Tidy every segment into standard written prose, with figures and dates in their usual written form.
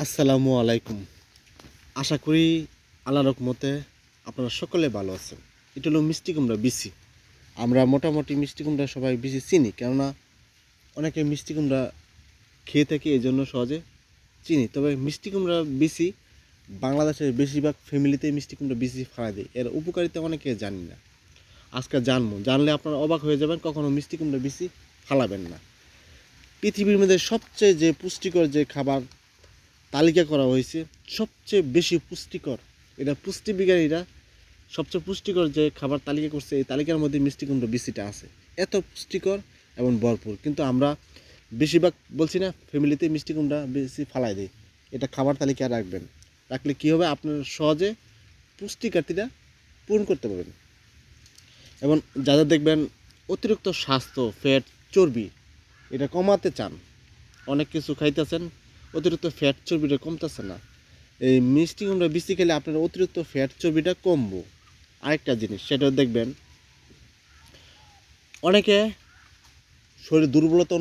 আসসালামু আলাইকুম। আশা করি আল্লাহর রহমতে আপনারা সকলে ভালো আছেন। এটা হলো মিষ্টি কুমড়া বিচি। আমরা মোটামুটি মিষ্টি কুমড়া সবাই বেশি চিনি, কেননা অনেকে মিষ্টি কুমড়া খেয়ে থাকি, এই জন্য সহজে চিনি। তবে মিষ্টি কুমড়া বিচি বাংলাদেশের বেশিরভাগ ফ্যামিলিতেই মিষ্টি কুমড়া বিচি ফেলা দেয়। এর উপকারিতা অনেকে জানি না, আজকে জানবো। জানলে আপনারা অবাক হয়ে যাবেন, কখনো মিষ্টি কুমড়া বিচি ফালাবেন না। পৃথিবীর মধ্যে সবচেয়ে যে পুষ্টিকর যে খাবার তালিকা করা হয়েছে, সবচেয়ে বেশি পুষ্টিকর, এটা পুষ্টিবিজ্ঞানীরা সবচেয়ে পুষ্টিকর যে খাবার তালিকা করছে, এই তালিকার মধ্যে মিষ্টি কুমড়ো বিচিটা আছে। এত পুষ্টিকর এবং ভরপুর, কিন্তু আমরা বেশিরভাগ বলছি না, ফ্যামিলিতে মিষ্টি কুমড়া বেশি ফালাই দিই। এটা খাবার তালিকায় রাখবেন, রাখলে কী হবে, আপনার সহজে পুষ্টিঘাটতিটা পূরণ করতে পারবেন। এবং যাদের দেখবেন অতিরিক্ত স্বাস্থ্য, ফ্যাট, চর্বি এটা কমাতে চান, অনেক কিছু খাইতেছেন, অতিরিক্ত ফ্যাট চর্বিটা কমতেছে না, এই মিষ্টি কুমড়া বিচি খেলে আপনার অতিরিক্ত ফ্যাট চর্বিটা কমবো। আরেকটা জিনিস, সেটা দেখবেন অনেকে শরীর দুর্বলতা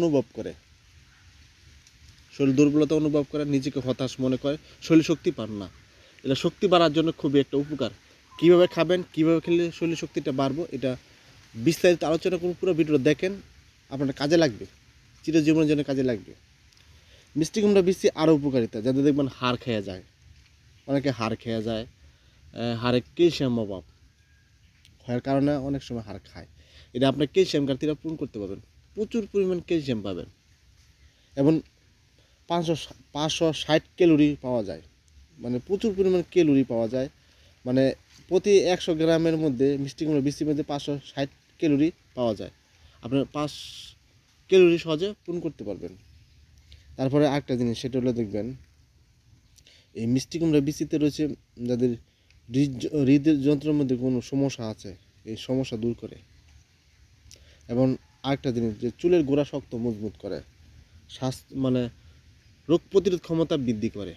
অনুভব করে, নিজেকে হতাশ মনে করে, শরীর শক্তি পান না। এটা শক্তি বাড়ার জন্য খুবই একটা উপকার। কীভাবে খাবেন, কীভাবে খেলে শরীর শক্তিটা বাড়বো, এটা বিস্তারিত আলোচনা করুন। পুরো ভিডিওটা দেখেন, আপনার কাজে লাগবে, চিরজীবনের জন্য কাজে লাগবে। মিষ্টি কুমড়া বিচি আরও উপকারিতা, যাদের দেখবেন হাড় খেয়ে যায়, অনেকে হাড় খেয়ে যায়, হাড়ে ক্যালসিয়াম অভাব হওয়ার কারণে অনেক সময় হাড় খায়। এটা আপনার ক্যালসিয়াম ঘাটতিটা পূরণ করতে পারবেন, প্রচুর পরিমাণ ক্যালসিয়াম পাবেন। এবং 560 ক্যালোরি পাওয়া যায়, মানে প্রচুর পরিমাণ ক্যালোরি পাওয়া যায়। মানে প্রতি 100 গ্রামের মধ্যে মিষ্টি কুমড়া বিচির মধ্যে 560 ক্যালোরি পাওয়া যায়। আপনার 5 ক্যালোরি সহজে পূরণ করতে পারবেন। তারপরে আরেকটা জিনিস, সেটা হলো দেখবেন এই মিষ্টি কুমড়া বিচিতে রয়েছে, যাদের হৃদের যন্ত্রের মধ্যে কোনো সমস্যা আছে, এই সমস্যা দূর করে। এবং আরেকটা জিনিস, যে চুলের গোড়া শক্ত মজবুত করে, স্বাস্থ্য মানে রোগ প্রতিরোধ ক্ষমতা বৃদ্ধি করে,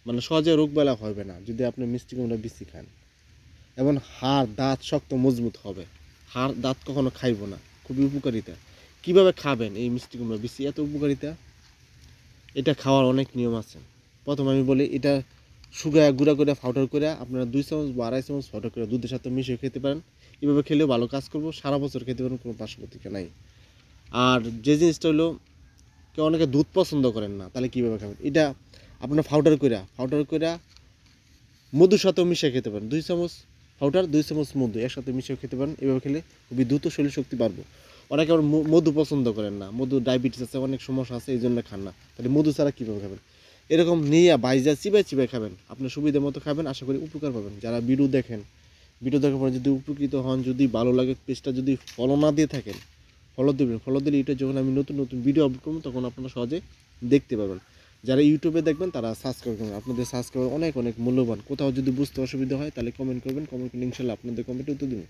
মানে সহজে রোগ বেলা হবে না যদি আপনি মিষ্টি কুমড়া বিচি খান। এবং হাড় দাঁত শক্ত মজবুত হবে, হাড় দাঁত কখনো খাইব না, খুবই উপকারিতা। কিভাবে খাবেন এই মিষ্টি কুমড়া বিচি, এত উপকারিতা। এটা খাওয়ার অনেক নিয়ম আছে। প্রথম আমি বলি, এটা শুকায় গুঁড়া করে পাউডার করে আপনারা 2 চামচ বা 2.5 চামচ পাউডার করে দুধের সাথে মিশিয়ে খেতে পারেন। এভাবে খেলেও ভালো কাজ করবো, সারা বছর খেতে পারেন, কোনো পার্শ্ব প্রতিক্রিয়া নাই। আর যে জিনিসটা হলো, কেউ অনেকে দুধ পছন্দ করেন না, তাহলে কীভাবে খাবেন, এটা আপনার পাউডার করে মধুর সাথেও মিশিয়ে খেতে পারেন। 2 চামচ পাউডার, 2 চামচ মধু একসাথে মিশিয়ে খেতে পারেন। এভাবে খেলে খুবই দ্রুত শরীর শক্তি বাড়বো। অনেকে আবার মধু পছন্দ করেন না, মধু ডায়াবেটিস আছে, অনেক সমস্যা আছে, এই জন্য খান না, তাহলে মধু ছাড়া কীভাবে খাবেন। এরকম নিয়ে বাইজা চিবাই খাবেন, আপনার সুবিধা মতো খাবেন, আশা করি উপকার পাবেন। যারা ভিডিও দেখেন, ভিডিও দেখার পরে যদি উপকৃত হন, যদি ভালো লাগে, পেজটা যদি ফলো না দিয়ে থাকেন, ফলো দেবেন। ফলো দিলে এটা যখন আমি নতুন নতুন ভিডিও আপলোড করবো, তখন আপনারা সহজে দেখতে পাবেন। যারা ইউটিউবে দেখবেন, তারা সাবস্ক্রাইব করবেন। আপনাদের সাবস্ক্রাইব অনেক অনেক মূল্যবান। কোথাও যদি বুঝতে অসুবিধা হয়, তাহলে কমেন্ট করবেন, কমেন্ট করলে ইনশাল্লাহ আপনাদের কমেন্টে উত্তর দেবেন।